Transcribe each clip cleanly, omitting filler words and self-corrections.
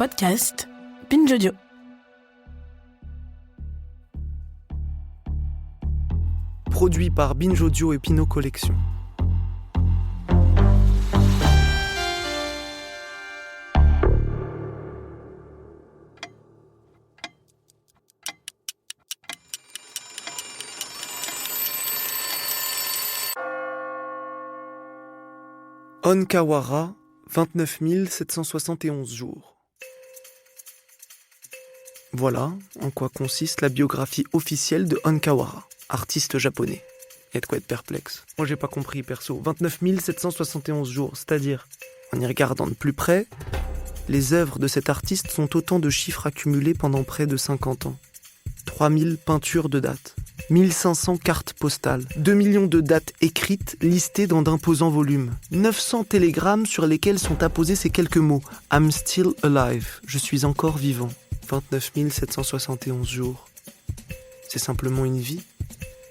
podcast Binge Audio. Produit par Binge Audio et Pinot Collection. Onkawara, 29 771 jours. Voilà en quoi consiste la biographie officielle de Onkawara, artiste japonais. Il y a de quoi être perplexe. Moi j'ai pas compris perso. 29 771 jours, c'est-à-dire, en y regardant de plus près, les œuvres de cet artiste sont autant de chiffres accumulés pendant près de 50 ans. 3000 peintures de dates, 1500 cartes postales, 2 millions de dates écrites listées dans d'imposants volumes, 900 télégrammes sur lesquels sont apposés ces quelques mots « I'm still alive », je suis encore vivant. 29 771 jours. C'est simplement une vie.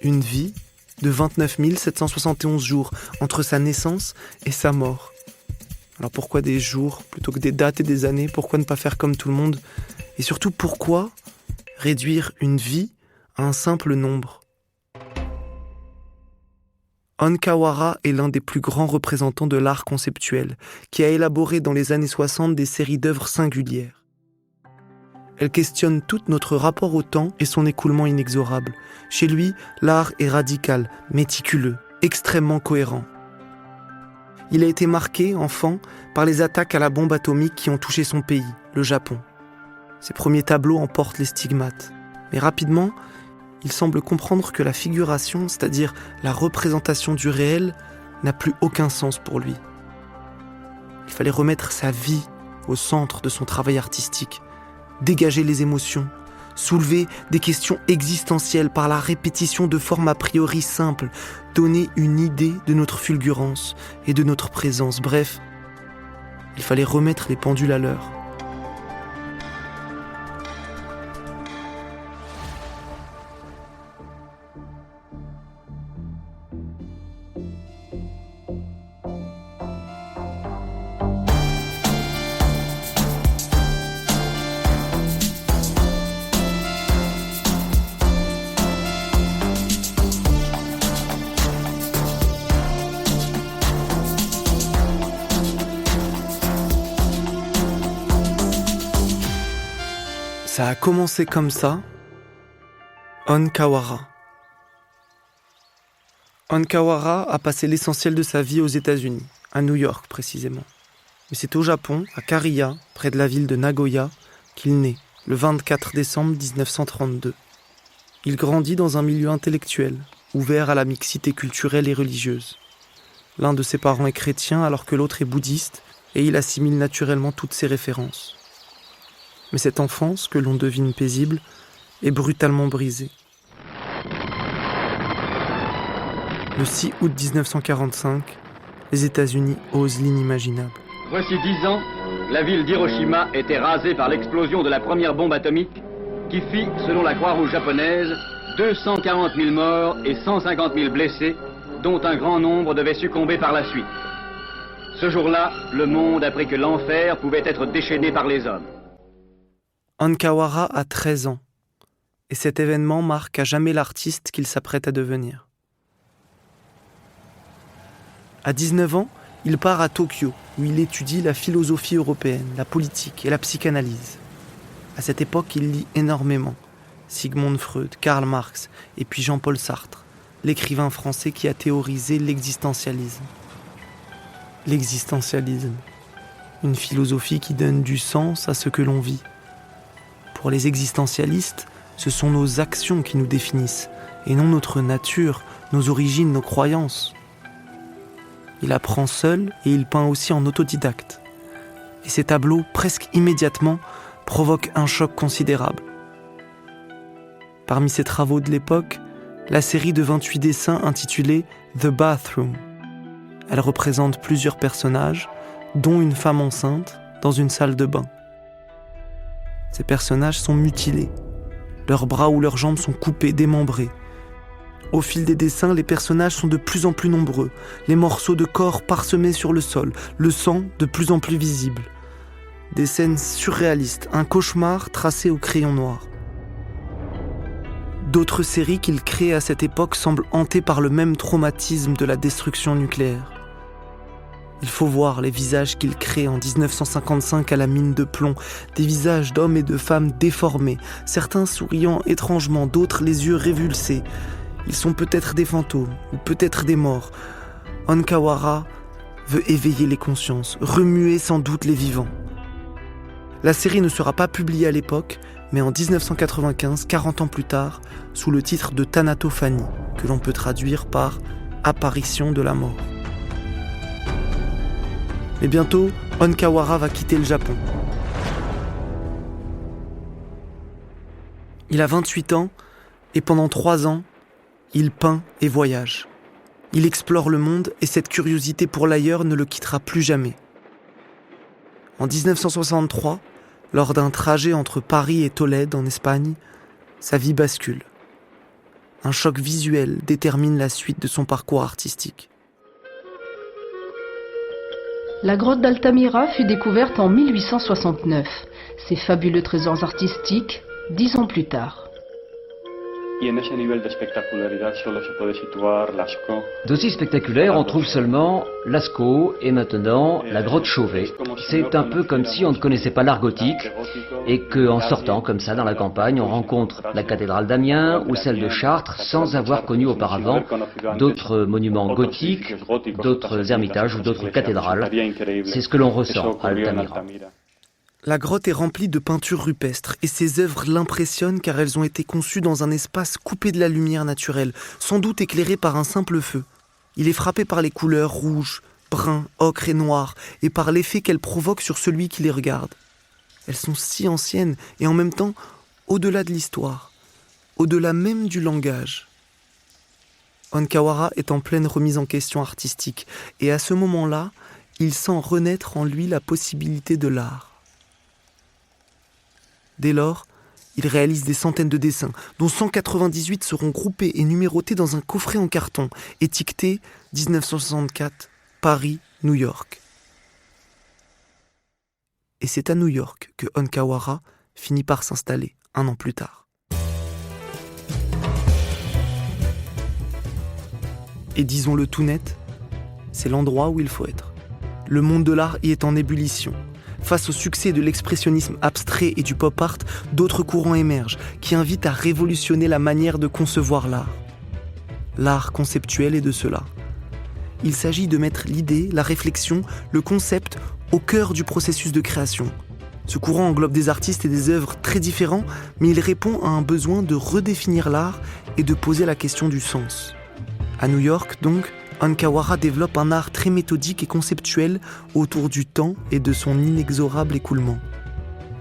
Une vie de 29 771 jours entre sa naissance et sa mort. Alors pourquoi des jours plutôt que des dates et des années? Pourquoi ne pas faire comme tout le monde? Et surtout pourquoi réduire une vie à un simple nombre? Onkawara est l'un des plus grands représentants de l'art conceptuel, qui a élaboré dans les années 60 des séries d'œuvres singulières. Elle questionne tout notre rapport au temps et son écoulement inexorable. Chez lui, l'art est radical, méticuleux, extrêmement cohérent. Il a été marqué, enfant, par les attaques à la bombe atomique qui ont touché son pays, le Japon. Ses premiers tableaux en portent les stigmates. Mais rapidement, il semble comprendre que la figuration, c'est-à-dire la représentation du réel, n'a plus aucun sens pour lui. Il fallait remettre sa vie au centre de son travail artistique, dégager les émotions, soulever des questions existentielles par la répétition de formes a priori simples, donner une idée de notre fulgurance et de notre présence. Bref, il fallait remettre les pendules à l'heure. Ça a commencé comme ça, Onkawara. Onkawara a passé l'essentiel de sa vie aux États-Unis, à New York précisément. Mais c'est au Japon, à Kariya, près de la ville de Nagoya, qu'il naît, le 24 décembre 1932. Il grandit dans un milieu intellectuel, ouvert à la mixité culturelle et religieuse. L'un de ses parents est chrétien alors que l'autre est bouddhiste, et il assimile naturellement toutes ses références. Mais cette enfance, que l'on devine paisible, est brutalement brisée. Le 6 août 1945, les États-Unis osent l'inimaginable. Voici 10 ans, la ville d'Hiroshima était rasée par l'explosion de la première bombe atomique qui fit, selon la Croix-Rouge japonaise, 240 000 morts et 150 000 blessés, dont un grand nombre devaient succomber par la suite. Ce jour-là, le monde apprit que l'enfer pouvait être déchaîné par les hommes. Onkawara a 13 ans, et cet événement marque à jamais l'artiste qu'il s'apprête à devenir. À 19 ans, il part à Tokyo, où il étudie la philosophie européenne, la politique et la psychanalyse. À cette époque, il lit énormément. Sigmund Freud, Karl Marx et puis Jean-Paul Sartre, l'écrivain français qui a théorisé l'existentialisme. L'existentialisme, une philosophie qui donne du sens à ce que l'on vit. Pour les existentialistes, ce sont nos actions qui nous définissent, et non notre nature, nos origines, nos croyances. Il apprend seul et il peint aussi en autodidacte. Et ses tableaux, presque immédiatement, provoquent un choc considérable. Parmi ses travaux de l'époque, la série de 28 dessins intitulée « The Bathroom ». Elle représente plusieurs personnages, dont une femme enceinte, dans une salle de bain. Ces personnages sont mutilés. Leurs bras ou leurs jambes sont coupés, démembrés. Au fil des dessins, les personnages sont de plus en plus nombreux, les morceaux de corps parsemés sur le sol, le sang de plus en plus visible. des scènes surréalistes, un cauchemar tracé au crayon noir. D'autres séries qu'il crée à cette époque semblent hantées par le même traumatisme de la destruction nucléaire. Il faut voir les visages qu'il crée en 1955 à la mine de plomb, des visages d'hommes et de femmes déformés, certains souriant étrangement, d'autres les yeux révulsés. Ils sont peut-être des fantômes, ou peut-être des morts. Onkawara veut éveiller les consciences, remuer sans doute les vivants. La série ne sera pas publiée à l'époque, mais en 1995, 40 ans plus tard, sous le titre de Thanatophanie, que l'on peut traduire par « apparition de la mort ». Mais bientôt, Onkawara va quitter le Japon. Il a 28 ans et pendant 3 ans, il peint et voyage. Il explore le monde et cette curiosité pour l'ailleurs ne le quittera plus jamais. En 1963, lors d'un trajet entre Paris et Tolède en Espagne, sa vie bascule. Un choc visuel détermine la suite de son parcours artistique. La grotte d'Altamira fut découverte en 1869. Ses fabuleux trésors artistiques, 10 ans plus tard. D'aussi spectaculaire, on trouve seulement Lascaux et maintenant la grotte Chauvet. C'est un peu comme si on ne connaissait pas l'art gothique et qu'en sortant comme ça dans la campagne, on rencontre la cathédrale d'Amiens ou celle de Chartres sans avoir connu auparavant d'autres monuments gothiques, d'autres ermitages ou d'autres cathédrales. C'est ce que l'on ressent à Altamira. La grotte est remplie de peintures rupestres et ses œuvres l'impressionnent car elles ont été conçues dans un espace coupé de la lumière naturelle, sans doute éclairé par un simple feu. Il est frappé par les couleurs rouges, bruns, ocre et noir et par l'effet qu'elles provoquent sur celui qui les regarde. Elles sont si anciennes et en même temps au-delà de l'histoire, au-delà même du langage. Onkawara est en pleine remise en question artistique et à ce moment-là, il sent renaître en lui la possibilité de l'art. Dès lors, il réalise des centaines de dessins, dont 198 seront groupés et numérotés dans un coffret en carton, étiqueté 1964, Paris, New York. Et c'est à New York que Onkawara finit par s'installer 1 an plus tard. Et disons-le tout net, c'est l'endroit où il faut être. Le monde de l'art y est en ébullition. Face au succès de l'expressionnisme abstrait et du pop art, d'autres courants émergent qui invitent à révolutionner la manière de concevoir l'art. L'art conceptuel est de cela. Il s'agit de mettre l'idée, la réflexion, le concept au cœur du processus de création. Ce courant englobe des artistes et des œuvres très différents, mais il répond à un besoin de redéfinir l'art et de poser la question du sens. À New York, donc, Onkawara développe un art très méthodique et conceptuel autour du temps et de son inexorable écoulement.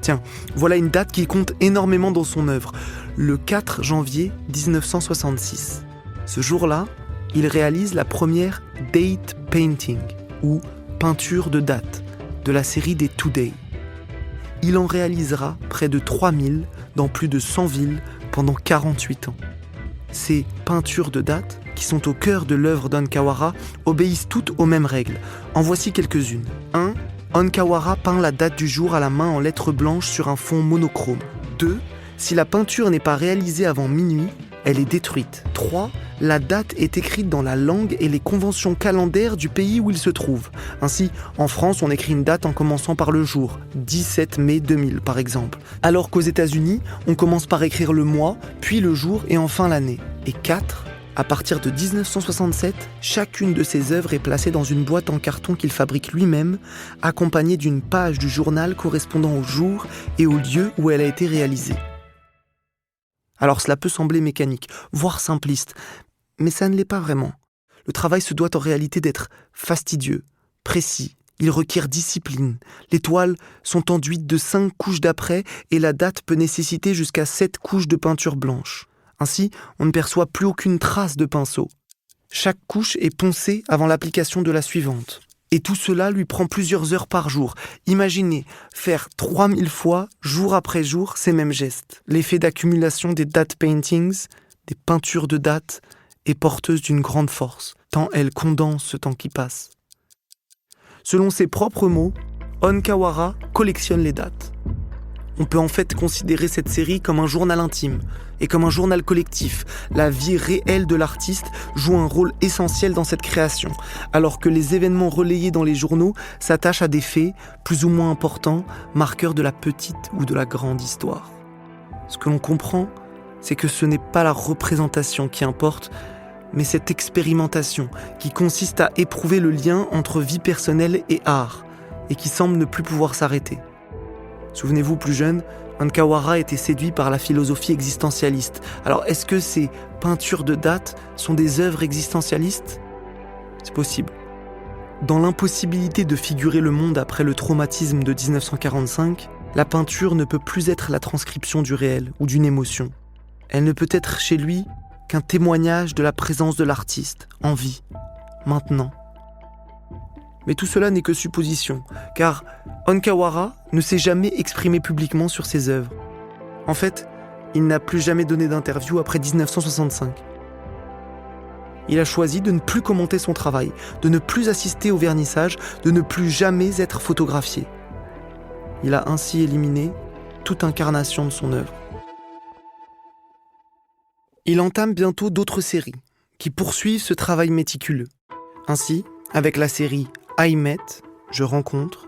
Tiens, voilà une date qui compte énormément dans son œuvre, le 4 janvier 1966. Ce jour-là, il réalise la première date painting, ou peinture de date, de la série des Today. Il en réalisera près de 3000 dans plus de 100 villes pendant 48 ans. Ces peintures de date, qui sont au cœur de l'œuvre d'Onkawara, obéissent toutes aux mêmes règles. En voici quelques-unes. 1. Onkawara peint la date du jour à la main en lettres blanches sur un fond monochrome. 2. Si la peinture n'est pas réalisée avant minuit, elle est détruite. 3. La date est écrite dans la langue et les conventions calendaires du pays où il se trouve. Ainsi, en France, on écrit une date en commençant par le jour, 17 mai 2000 par exemple. Alors qu'aux États-Unis, on commence par écrire le mois, puis le jour et enfin l'année. Et 4. À partir de 1967, chacune de ses œuvres est placée dans une boîte en carton qu'il fabrique lui-même, accompagnée d'une page du journal correspondant au jour et au lieu où elle a été réalisée. Alors cela peut sembler mécanique, voire simpliste, mais ça ne l'est pas vraiment. Le travail se doit en réalité d'être fastidieux, précis, il requiert discipline. Les toiles sont enduites de 5 couches d'apprêt et la date peut nécessiter jusqu'à 7 couches de peinture blanche. Ainsi, on ne perçoit plus aucune trace de pinceau. Chaque couche est poncée avant l'application de la suivante. Et tout cela lui prend plusieurs heures par jour. Imaginez faire 3000 fois, jour après jour, ces mêmes gestes. L'effet d'accumulation des date paintings, des peintures de date, est porteuse d'une grande force, tant elle condense ce temps qui passe. Selon ses propres mots, Onkawara collectionne les dates. On peut en fait considérer cette série comme un journal intime et comme un journal collectif. La vie réelle de l'artiste joue un rôle essentiel dans cette création, alors que les événements relayés dans les journaux s'attachent à des faits plus ou moins importants, marqueurs de la petite ou de la grande histoire. Ce que l'on comprend, c'est que ce n'est pas la représentation qui importe, mais cette expérimentation qui consiste à éprouver le lien entre vie personnelle et art, et qui semble ne plus pouvoir s'arrêter. Souvenez-vous, plus jeune, Hankawara était séduit par la philosophie existentialiste. Alors, est-ce que ces peintures de date sont des œuvres existentialistes ? C'est possible. Dans l'impossibilité de figurer le monde après le traumatisme de 1945, la peinture ne peut plus être la transcription du réel ou d'une émotion. Elle ne peut être chez lui qu'un témoignage de la présence de l'artiste, en vie, maintenant. Mais tout cela n'est que supposition, car Hankawara ne s'est jamais exprimé publiquement sur ses œuvres. En fait, il n'a plus jamais donné d'interview après 1965. Il a choisi de ne plus commenter son travail, de ne plus assister au vernissage, de ne plus jamais être photographié. Il a ainsi éliminé toute incarnation de son œuvre. Il entame bientôt d'autres séries, qui poursuivent ce travail méticuleux. Ainsi, avec la série I Met, je rencontre,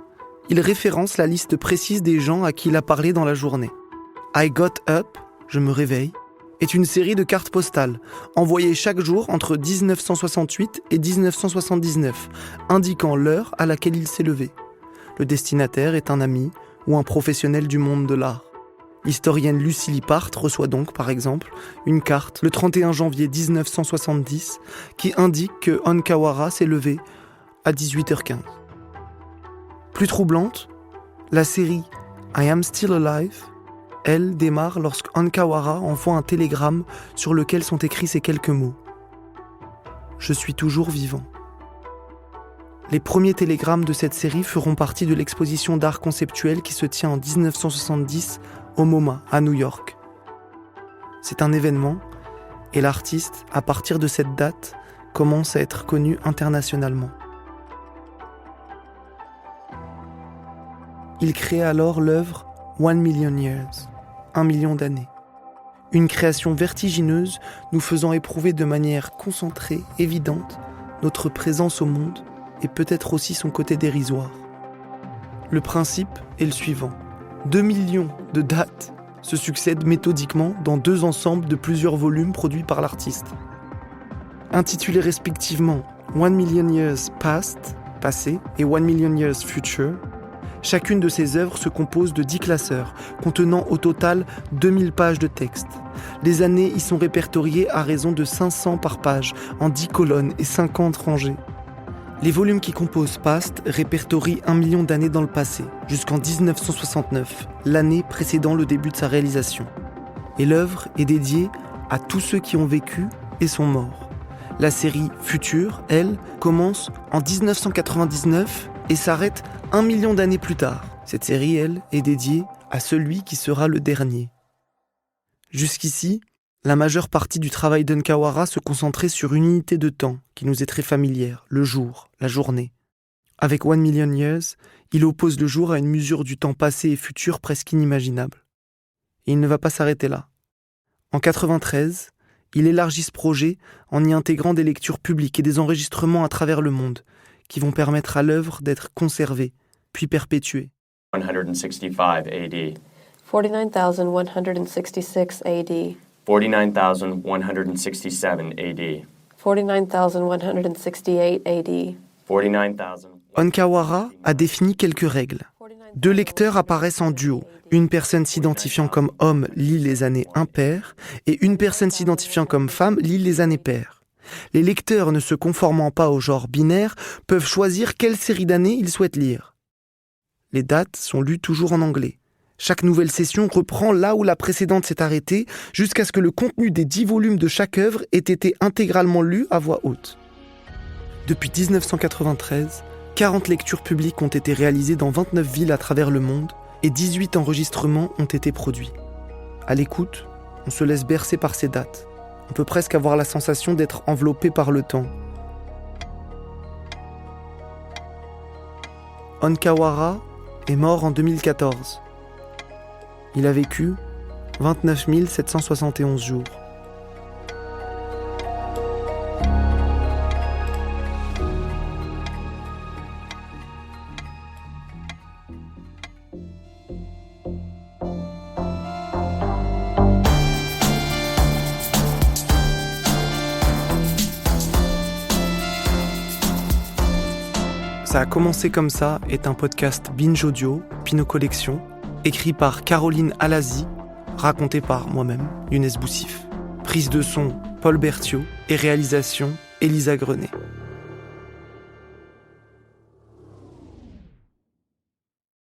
il référence la liste précise des gens à qui il a parlé dans la journée. I Got Up, je me réveille, est une série de cartes postales, envoyées chaque jour entre 1968 et 1979, indiquant l'heure à laquelle il s'est levé. Le destinataire est un ami ou un professionnel du monde de l'art. L'historienne Lucy Lippard reçoit donc, par exemple, une carte le 31 janvier 1970 qui indique que Hankawara s'est levé à 18h15. Plus troublante, la série I Am Still Alive, elle, démarre lorsque Hankawara envoie un télégramme sur lequel sont écrits ces quelques mots. « Je suis toujours vivant ». Les premiers télégrammes de cette série feront partie de l'exposition d'art conceptuel qui se tient en 1970 au MoMA, à New York. C'est un événement, et l'artiste, à partir de cette date, commence à être connu internationalement. Il crée alors l'œuvre 1 Million Years, 1 million d'années. Une création vertigineuse nous faisant éprouver de manière concentrée, évidente, notre présence au monde et peut-être aussi son côté dérisoire. Le principe est le suivant. 2 millions de dates se succèdent méthodiquement dans 2 ensembles de plusieurs volumes produits par l'artiste. Intitulés respectivement 1 Million Years Past, passé, et 1 Million Years Future, chacune de ces œuvres se compose de 10 classeurs, contenant au total 2000 pages de texte. Les années y sont répertoriées à raison de 500 par page, en 10 colonnes et 50 rangées. Les volumes qui composent Past répertorient 1 million d'années dans le passé, jusqu'en 1969, l'année précédant le début de sa réalisation. Et l'œuvre est dédiée à tous ceux qui ont vécu et sont morts. La série Future, elle, commence en 1999 et s'arrête 1 million d'années plus tard. Cette série, elle, est dédiée à celui qui sera le dernier. Jusqu'ici, la majeure partie du travail d'Hankawara se concentrait sur une unité de temps qui nous est très familière, le jour, la journée. Avec 1 Million Years, il oppose le jour à une mesure du temps passé et futur presque inimaginable. Et il ne va pas s'arrêter là. En 1993, il élargit ce projet en y intégrant des lectures publiques et des enregistrements à travers le monde qui vont permettre à l'œuvre d'être conservée, puis perpétuée. 165 AD. 49,166 AD. 49,167 AD. 49,168 AD. 49,000. Hankawara a défini quelques règles. 2 lecteurs apparaissent en duo. Une personne s'identifiant comme homme lit les années impaires et une personne s'identifiant comme femme lit les années paires. Les lecteurs ne se conformant pas au genre binaire peuvent choisir quelle série d'années ils souhaitent lire. Les dates sont lues toujours en anglais. Chaque nouvelle session reprend là où la précédente s'est arrêtée jusqu'à ce que le contenu des 10 volumes de chaque œuvre ait été intégralement lu à voix haute. Depuis 1993, 40 lectures publiques ont été réalisées dans 29 villes à travers le monde et 18 enregistrements ont été produits. À l'écoute, on se laisse bercer par ces dates. On peut presque avoir la sensation d'être enveloppé par le temps. Hankawara est mort en 2014. Il a vécu 29 771 jours. Ça a commencé comme ça est un podcast Binge Audio, Pinot Collection, écrit par Caroline Alazi, raconté par moi-même, Younes Boussif. Prise de son, Paul Berthiaud, et réalisation, Elisa Grenet.